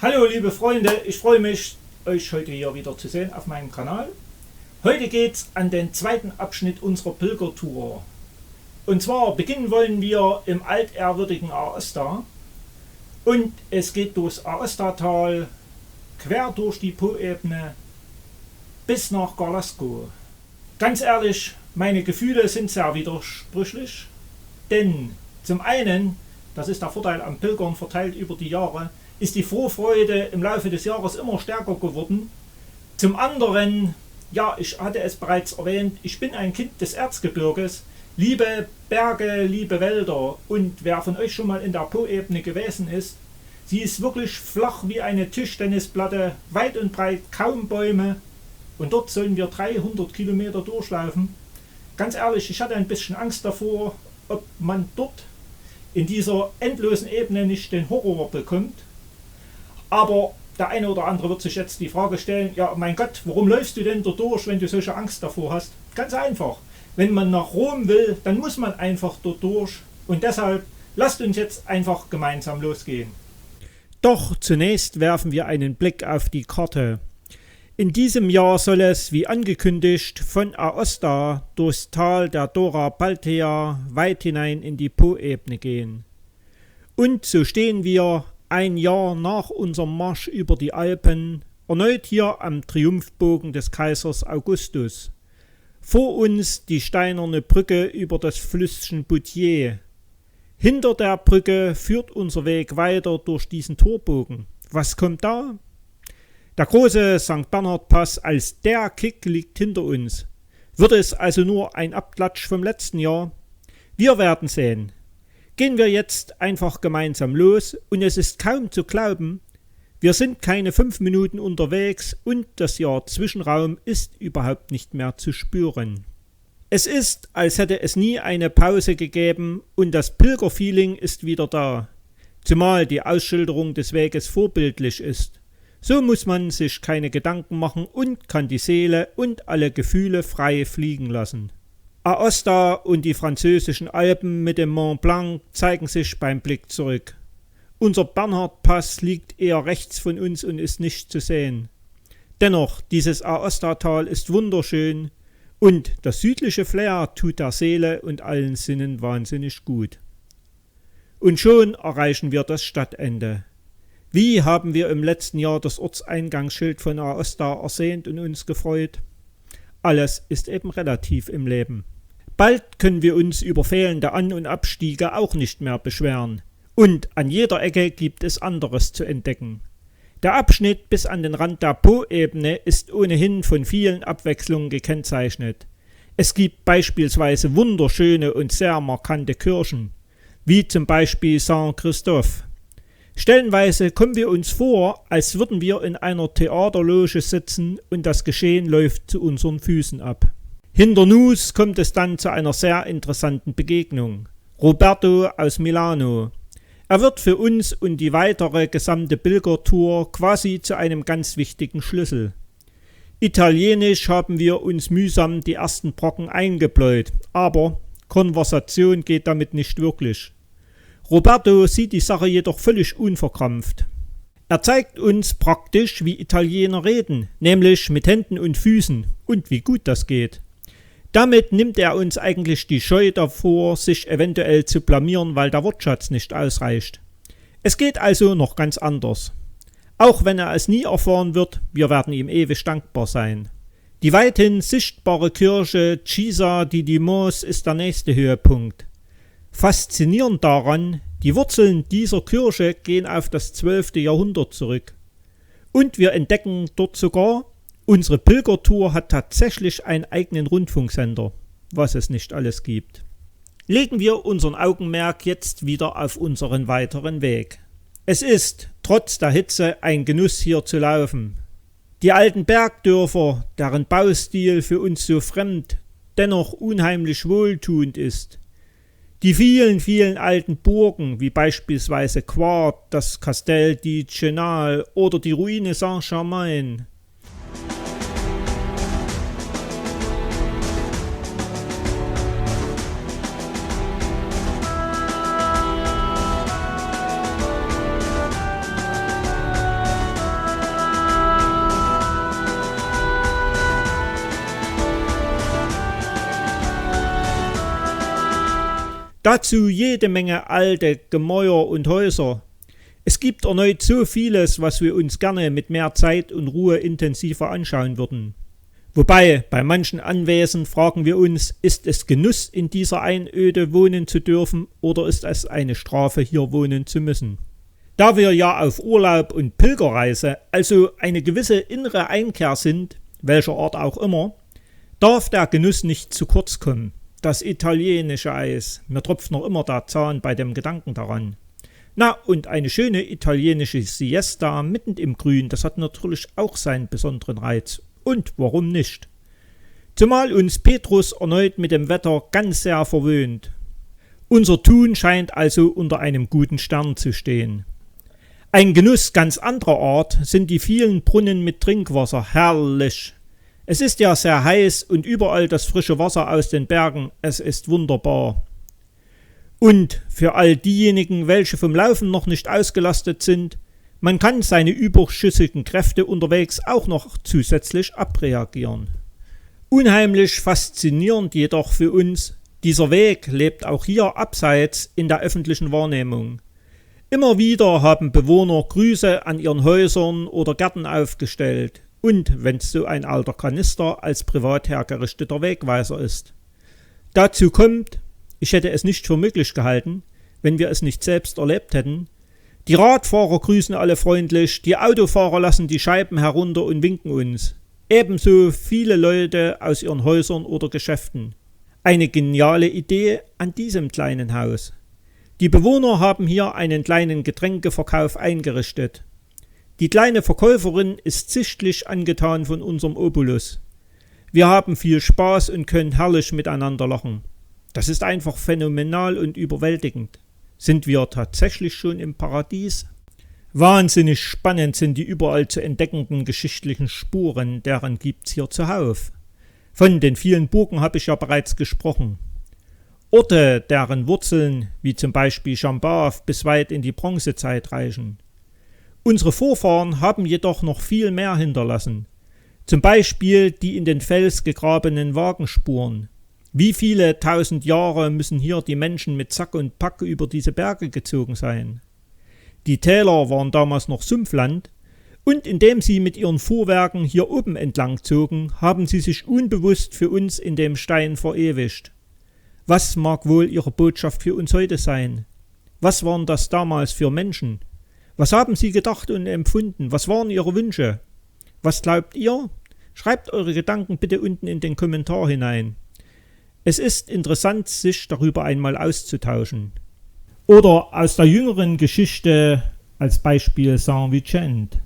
Hallo liebe Freunde, ich freue mich, euch heute hier wieder zu sehen auf meinem Kanal. Heute geht's an den zweiten Abschnitt unserer Pilgertour. Und zwar beginnen wollen wir im altehrwürdigen Aosta. Und es geht durchs Aostatal, quer durch die Poebene bis nach Carrasco. Ganz ehrlich, meine Gefühle sind sehr widersprüchlich. Denn zum einen, das ist der Vorteil am Pilgern verteilt über die Jahre, ist die Vorfreude im Laufe des Jahres immer stärker geworden. Zum anderen, ja, ich hatte es bereits erwähnt, ich bin ein Kind des Erzgebirges, liebe Berge, liebe Wälder, und wer von euch schon mal in der Poebene gewesen ist, sie ist wirklich flach wie eine Tischtennisplatte, weit und breit, kaum Bäume, und dort sollen wir 300 Kilometer durchlaufen. Ganz ehrlich, ich hatte ein bisschen Angst davor, ob man dort in dieser endlosen Ebene nicht den Horror bekommt. Aber der eine oder andere wird sich jetzt die Frage stellen, ja mein Gott, warum läufst du denn da durch, wenn du solche Angst davor hast? Ganz einfach, wenn man nach Rom will, dann muss man einfach dort durch, und deshalb lasst uns jetzt einfach gemeinsam losgehen. Doch zunächst werfen wir einen Blick auf die Karte. In diesem Jahr soll es, wie angekündigt, von Aosta durchs Tal der Dora Baltea weit hinein in die Poebene gehen. Und so stehen wir ein Jahr nach unserem Marsch über die Alpen erneut hier am Triumphbogen des Kaisers Augustus. Vor uns die steinerne Brücke über das Flüsschen Boutier. Hinter der Brücke führt unser Weg weiter durch diesen Torbogen. Was kommt da? Der große St. Bernhard-Pass als der Kick liegt hinter uns. Wird es also nur ein Abklatsch vom letzten Jahr? Wir werden sehen. Gehen wir jetzt einfach gemeinsam los, und es ist kaum zu glauben, wir sind keine 5 Minuten unterwegs und das Jahr Zwischenraum ist überhaupt nicht mehr zu spüren. Es ist, als hätte es nie eine Pause gegeben, und das Pilgerfeeling ist wieder da, zumal die Ausschilderung des Weges vorbildlich ist. So muss man sich keine Gedanken machen und kann die Seele und alle Gefühle frei fliegen lassen. Aosta und die französischen Alpen mit dem Mont Blanc zeigen sich beim Blick zurück. Unser Bernhard-Pass liegt eher rechts von uns und ist nicht zu sehen. Dennoch, dieses Aostatal ist wunderschön, und das südliche Flair tut der Seele und allen Sinnen wahnsinnig gut. Und schon erreichen wir das Stadtende. Wie haben wir im letzten Jahr das Ortseingangsschild von Aosta ersehnt und uns gefreut? Alles ist eben relativ im Leben. Bald können wir uns über fehlende An- und Abstiege auch nicht mehr beschweren. Und an jeder Ecke gibt es anderes zu entdecken. Der Abschnitt bis an den Rand der Poebene ist ohnehin von vielen Abwechslungen gekennzeichnet. Es gibt beispielsweise wunderschöne und sehr markante Kirchen, wie zum Beispiel Saint-Christophe. Stellenweise kommen wir uns vor, als würden wir in einer Theaterloge sitzen und das Geschehen läuft zu unseren Füßen ab. Hinter Nus kommt es dann zu einer sehr interessanten Begegnung. Roberto aus Milano. Er wird für uns und die weitere gesamte Pilgertour quasi zu einem ganz wichtigen Schlüssel. Italienisch haben wir uns mühsam die ersten Brocken eingebläut, aber Konversation geht damit nicht wirklich. Roberto sieht die Sache jedoch völlig unverkrampft. Er zeigt uns praktisch, wie Italiener reden, nämlich mit Händen und Füßen, und wie gut das geht. Damit nimmt er uns eigentlich die Scheu davor, sich eventuell zu blamieren, weil der Wortschatz nicht ausreicht. Es geht also noch ganz anders. Auch wenn er es nie erfahren wird, wir werden ihm ewig dankbar sein. Die weithin sichtbare Kirche Chiesa di Dimos ist der nächste Höhepunkt. Faszinierend daran, die Wurzeln dieser Kirche gehen auf das 12. Jahrhundert zurück. Und wir entdecken dort sogar, unsere Pilgertour hat tatsächlich einen eigenen Rundfunksender, was es nicht alles gibt. Legen wir unseren Augenmerk jetzt wieder auf unseren weiteren Weg. Es ist, trotz der Hitze, ein Genuss hier zu laufen. Die alten Bergdörfer, deren Baustil für uns so fremd, dennoch unheimlich wohltuend ist. Die vielen, vielen alten Burgen, wie beispielsweise Quart, das Castel di Cenal oder die Ruine Saint-Germain. Dazu jede Menge alte Gemäuer und Häuser. Es gibt erneut so vieles, was wir uns gerne mit mehr Zeit und Ruhe intensiver anschauen würden. Wobei, bei manchen Anwesen fragen wir uns, ist es Genuss, in dieser Einöde wohnen zu dürfen oder ist es eine Strafe, hier wohnen zu müssen? Da wir ja auf Urlaub und Pilgerreise, also eine gewisse innere Einkehr sind, welcher Art auch immer, darf der Genuss nicht zu kurz kommen. Das italienische Eis, mir tropft noch immer der Zahn bei dem Gedanken daran. Na, und eine schöne italienische Siesta mitten im Grün, das hat natürlich auch seinen besonderen Reiz. Und warum nicht? Zumal uns Petrus erneut mit dem Wetter ganz sehr verwöhnt. Unser Tun scheint also unter einem guten Stern zu stehen. Ein Genuss ganz anderer Art sind die vielen Brunnen mit Trinkwasser, herrlich. Es ist ja sehr heiß und überall das frische Wasser aus den Bergen, es ist wunderbar. Und für all diejenigen, welche vom Laufen noch nicht ausgelastet sind, man kann seine überschüssigen Kräfte unterwegs auch noch zusätzlich abreagieren. Unheimlich faszinierend jedoch für uns, dieser Weg lebt auch hier abseits in der öffentlichen Wahrnehmung. Immer wieder haben Bewohner Grüße an ihren Häusern oder Gärten aufgestellt und, wenn es so ein alter Kanister, als privat hergerichteter Wegweiser ist. Dazu kommt, ich hätte es nicht für möglich gehalten, wenn wir es nicht selbst erlebt hätten, die Radfahrer grüßen alle freundlich, die Autofahrer lassen die Scheiben herunter und winken uns. Ebenso viele Leute aus ihren Häusern oder Geschäften. Eine geniale Idee an diesem kleinen Haus. Die Bewohner haben hier einen kleinen Getränkeverkauf eingerichtet. Die kleine Verkäuferin ist sichtlich angetan von unserem Obolus. Wir haben viel Spaß und können herrlich miteinander lachen. Das ist einfach phänomenal und überwältigend. Sind wir tatsächlich schon im Paradies? Wahnsinnig spannend sind die überall zu entdeckenden geschichtlichen Spuren, deren gibt's hier zuhauf. Von den vielen Burgen habe ich ja bereits gesprochen. Orte, deren Wurzeln, wie zum Beispiel Chambord, bis weit in die Bronzezeit reichen. Unsere Vorfahren haben jedoch noch viel mehr hinterlassen. Zum Beispiel die in den Fels gegrabenen Wagenspuren. Wie viele tausend Jahre müssen hier die Menschen mit Sack und Pack über diese Berge gezogen sein? Die Täler waren damals noch Sumpfland und indem sie mit ihren Fuhrwerken hier oben entlang zogen, haben sie sich unbewusst für uns in dem Stein verewigt. Was mag wohl ihre Botschaft für uns heute sein? Was waren das damals für Menschen? Was haben sie gedacht und empfunden? Was waren ihre Wünsche? Was glaubt ihr? Schreibt eure Gedanken bitte unten in den Kommentar hinein. Es ist interessant, sich darüber einmal auszutauschen. Oder aus der jüngeren Geschichte als Beispiel Saint-Vicente.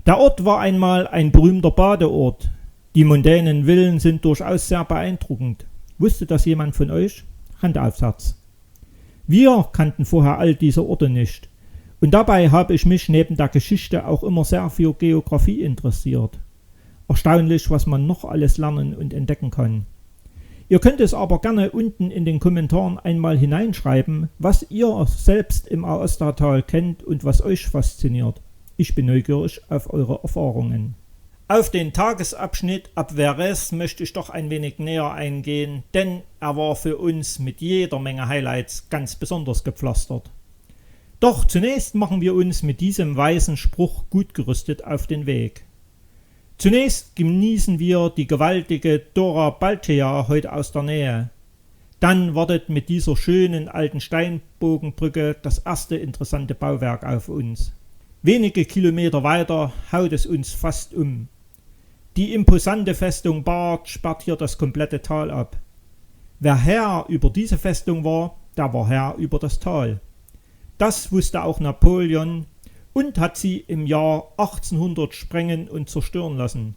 Der Ort war einmal ein berühmter Badeort. Die mondänen Villen sind durchaus sehr beeindruckend. Wusste das jemand von euch? Hand aufs Herz. Wir kannten vorher all diese Orte nicht. Und dabei habe ich mich neben der Geschichte auch immer sehr für Geografie interessiert. Erstaunlich, was man noch alles lernen und entdecken kann. Ihr könnt es aber gerne unten in den Kommentaren einmal hineinschreiben, was ihr selbst im Aostatal kennt und was euch fasziniert. Ich bin neugierig auf eure Erfahrungen. Auf den Tagesabschnitt ab Verres möchte ich doch ein wenig näher eingehen, denn er war für uns mit jeder Menge Highlights ganz besonders gepflastert. Doch zunächst machen wir uns mit diesem weisen Spruch gut gerüstet auf den Weg. Zunächst genießen wir die gewaltige Dora Baltea heute aus der Nähe. Dann wartet mit dieser schönen alten Steinbogenbrücke das erste interessante Bauwerk auf uns. Wenige Kilometer weiter haut es uns fast um. Die imposante Festung Bard sperrt hier das komplette Tal ab. Wer Herr über diese Festung war, der war Herr über das Tal. Das wusste auch Napoleon und hat sie im Jahr 1800 sprengen und zerstören lassen.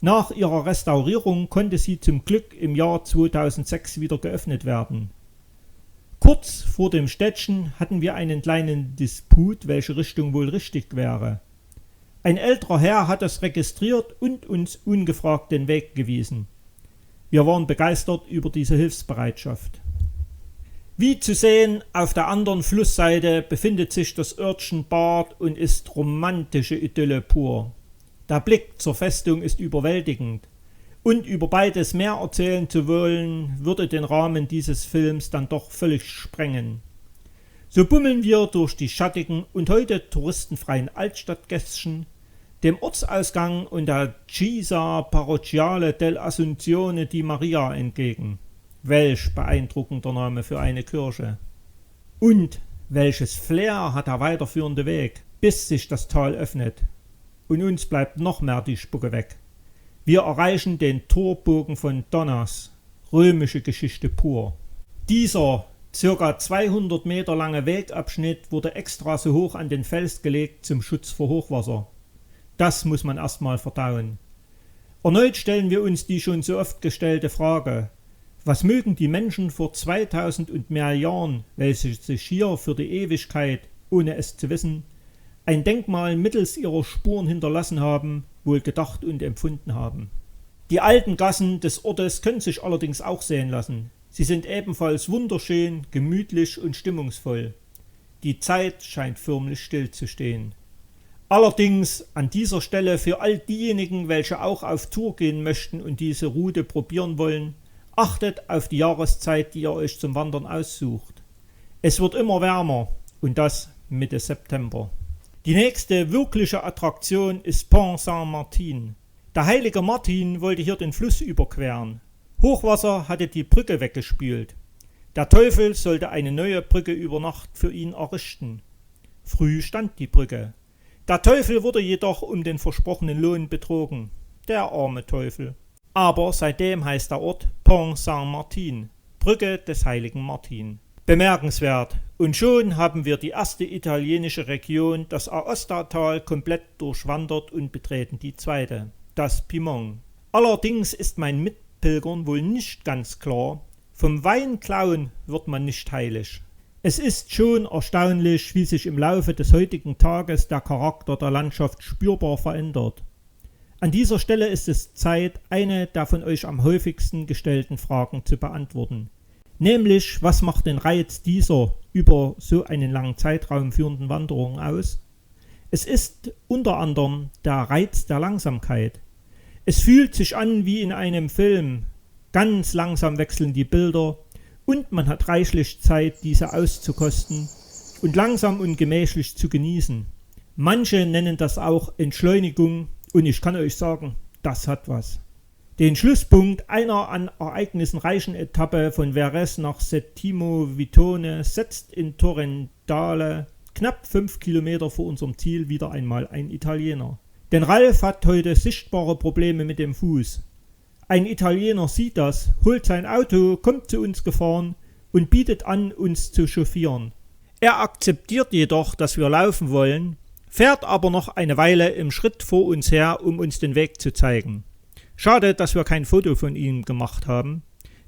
Nach ihrer Restaurierung konnte sie zum Glück im Jahr 2006 wieder geöffnet werden. Kurz vor dem Städtchen hatten wir einen kleinen Disput, welche Richtung wohl richtig wäre. Ein älterer Herr hat das registriert und uns ungefragt den Weg gewiesen. Wir waren begeistert über diese Hilfsbereitschaft. Wie zu sehen, auf der anderen Flussseite befindet sich das Örtchen Bard und ist romantische Idylle pur. Der Blick zur Festung ist überwältigend Und über beides mehr erzählen zu wollen, würde den Rahmen dieses Films dann doch völlig sprengen. So bummeln wir durch die schattigen und heute touristenfreien Altstadtgässchen, dem Ortsausgang und der Chiesa Parrocchiale dell'Assunzione di Maria entgegen. Welch beeindruckender Name für eine Kirche. Und welches Flair hat der weiterführende Weg, bis sich das Tal öffnet. Und uns bleibt noch mehr die Spucke weg. Wir erreichen den Torbogen von Donnas, römische Geschichte pur. Dieser ca. 200 Meter lange Wegabschnitt wurde extra so hoch an den Fels gelegt zum Schutz vor Hochwasser. Das muss man erstmal verdauen. Erneut stellen wir uns die schon so oft gestellte Frage: Was mögen die Menschen vor 2000 und mehr Jahren, welche sich hier für die Ewigkeit, ohne es zu wissen, ein Denkmal mittels ihrer Spuren hinterlassen haben, wohl gedacht und empfunden haben? Die alten Gassen des Ortes können sich allerdings auch sehen lassen. Sie sind ebenfalls wunderschön, gemütlich und stimmungsvoll. Die Zeit scheint förmlich stillzustehen. Allerdings an dieser Stelle für all diejenigen, welche auch auf Tour gehen möchten und diese Route probieren wollen, achtet auf die Jahreszeit, die ihr euch zum Wandern aussucht. Es wird immer wärmer, und das Mitte September. Die nächste wirkliche Attraktion ist Pont Saint-Martin. Der heilige Martin wollte hier den Fluss überqueren. Hochwasser hatte die Brücke weggespült. Der Teufel sollte eine neue Brücke über Nacht für ihn errichten. Früh stand die Brücke. Der Teufel wurde jedoch um den versprochenen Lohn betrogen. Der arme Teufel. Aber seitdem heißt der Ort Pont Saint-Martin, Brücke des heiligen Martin. Bemerkenswert. Und schon haben wir die erste italienische Region, das Aostatal, komplett durchwandert und betreten die zweite, das Piemont. Allerdings ist mein Mitpilgern wohl nicht ganz klar: Vom Weinklauen wird man nicht heilig. Es ist schon erstaunlich, wie sich im Laufe des heutigen Tages der Charakter der Landschaft spürbar verändert. An dieser Stelle ist es Zeit, eine der von euch am häufigsten gestellten Fragen zu beantworten. Nämlich, was macht den Reiz dieser über so einen langen Zeitraum führenden Wanderung aus? Es ist unter anderem der Reiz der Langsamkeit. Es fühlt sich an wie in einem Film. Ganz langsam wechseln die Bilder und man hat reichlich Zeit, diese auszukosten und langsam und gemächlich zu genießen. Manche nennen das auch Entschleunigung, und ich kann euch sagen, das hat was. Den Schlusspunkt einer an Ereignissen reichen Etappe von Verres nach Settimo Vitone setzt in Torrendale, knapp 5 Kilometer vor unserem Ziel, wieder einmal ein Italiener. Denn Ralf hat heute sichtbare Probleme mit dem Fuß. Ein Italiener sieht das, holt sein Auto, kommt zu uns gefahren und bietet an, uns zu chauffieren. Er akzeptiert jedoch, dass wir laufen wollen, fährt aber noch eine Weile im Schritt vor uns her, um uns den Weg zu zeigen. Schade, dass wir kein Foto von ihm gemacht haben,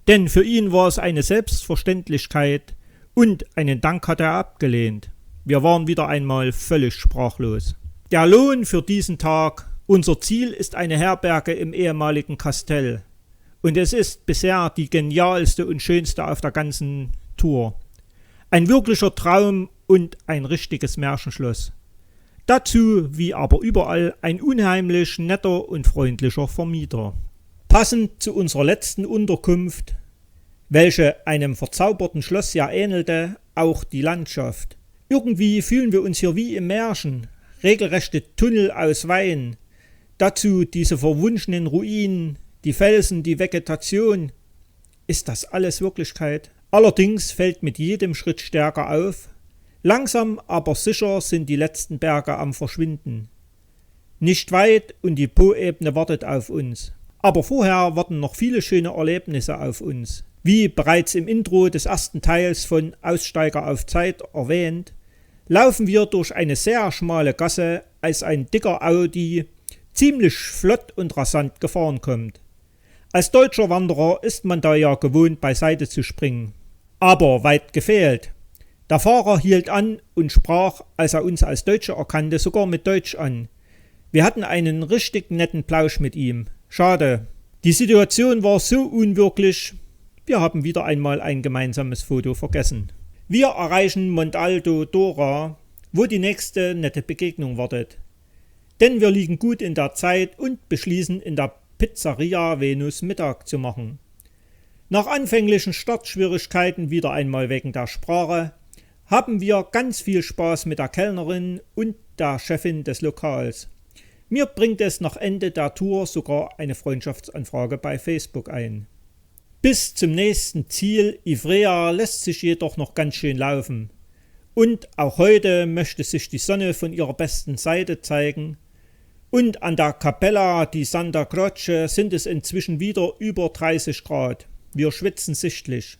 denn für ihn war es eine Selbstverständlichkeit und einen Dank hat er abgelehnt. Wir waren wieder einmal völlig sprachlos. Der Lohn für diesen Tag: Unser Ziel ist eine Herberge im ehemaligen Kastell und es ist bisher die genialste und schönste auf der ganzen Tour. Ein wirklicher Traum und ein richtiges Märchenschloss. Dazu, wie aber überall, ein unheimlich netter und freundlicher Vermieter. Passend zu unserer letzten Unterkunft, welche einem verzauberten Schloss ja ähnelte, auch die Landschaft. Irgendwie fühlen wir uns hier wie im Märchen, regelrechte Tunnel aus Wein. Dazu diese verwunschenen Ruinen, die Felsen, die Vegetation. Ist das alles Wirklichkeit? Allerdings fällt mit jedem Schritt stärker auf: Langsam, aber sicher sind die letzten Berge am Verschwinden. Nicht weit und die Poebene wartet auf uns. Aber vorher warten noch viele schöne Erlebnisse auf uns. Wie bereits im Intro des ersten Teils von Aussteiger auf Zeit erwähnt, laufen wir durch eine sehr schmale Gasse, als ein dicker Audi ziemlich flott und rasant gefahren kommt. Als deutscher Wanderer ist man da ja gewohnt, beiseite zu springen. Aber weit gefehlt. Der Fahrer hielt an und sprach, als er uns als Deutsche erkannte, sogar mit Deutsch an. Wir hatten einen richtig netten Plausch mit ihm. Schade. Die Situation war so unwirklich, wir haben wieder einmal ein gemeinsames Foto vergessen. Wir erreichen Montalto Dora, wo die nächste nette Begegnung wartet. Denn wir liegen gut in der Zeit und beschließen, in der Pizzeria Venus Mittag zu machen. Nach anfänglichen Startschwierigkeiten, wieder einmal wegen der Sprache, haben wir ganz viel Spaß mit der Kellnerin und der Chefin des Lokals. Mir bringt es nach Ende der Tour sogar eine Freundschaftsanfrage bei Facebook ein. Bis zum nächsten Ziel, Ivrea, lässt sich jedoch noch ganz schön laufen. Und auch heute möchte sich die Sonne von ihrer besten Seite zeigen. Und an der Cappella di Santa Croce sind es inzwischen wieder über 30 Grad. Wir schwitzen sichtlich.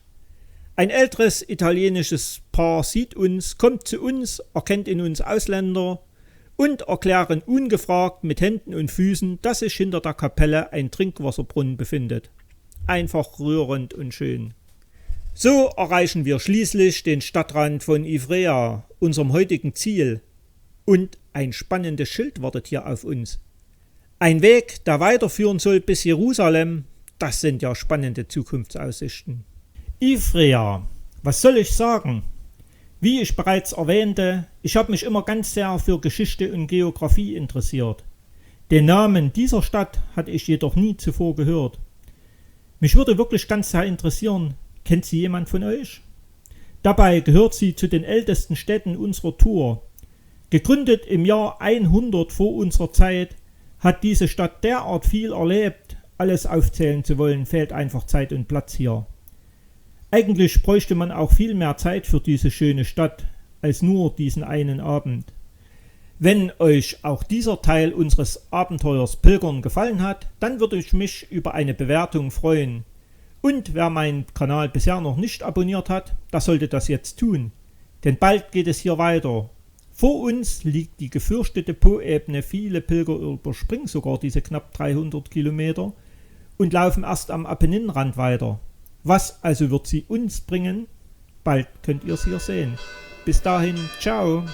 Ein älteres italienisches Paar sieht uns, kommt zu uns, erkennt in uns Ausländer und erklären ungefragt mit Händen und Füßen, dass sich hinter der Kapelle ein Trinkwasserbrunnen befindet. Einfach rührend und schön. So erreichen wir schließlich den Stadtrand von Ivrea, unserem heutigen Ziel. Und ein spannendes Schild wartet hier auf uns. Ein Weg, der weiterführen soll bis Jerusalem. Das sind ja spannende Zukunftsaussichten. Ivrea, was soll ich sagen? Wie ich bereits erwähnte, ich habe mich immer ganz sehr für Geschichte und Geografie interessiert. Den Namen dieser Stadt hatte ich jedoch nie zuvor gehört. Mich würde wirklich ganz sehr interessieren, kennt sie jemand von euch? Dabei gehört sie zu den ältesten Städten unserer Tour. Gegründet im Jahr 100 vor unserer Zeit, hat diese Stadt derart viel erlebt, alles aufzählen zu wollen, fehlt einfach Zeit und Platz hier. Eigentlich bräuchte man auch viel mehr Zeit für diese schöne Stadt, als nur diesen einen Abend. Wenn euch auch dieser Teil unseres Abenteuers Pilgern gefallen hat, dann würde ich mich über eine Bewertung freuen. Und wer meinen Kanal bisher noch nicht abonniert hat, der sollte das jetzt tun. Denn bald geht es hier weiter. Vor uns liegt die gefürchtete Po-Ebene, viele Pilger überspringen sogar diese knapp 300 Kilometer und laufen erst am Apenninrand weiter. Was also wird sie uns bringen? Bald könnt ihr es hier sehen. Bis dahin, ciao!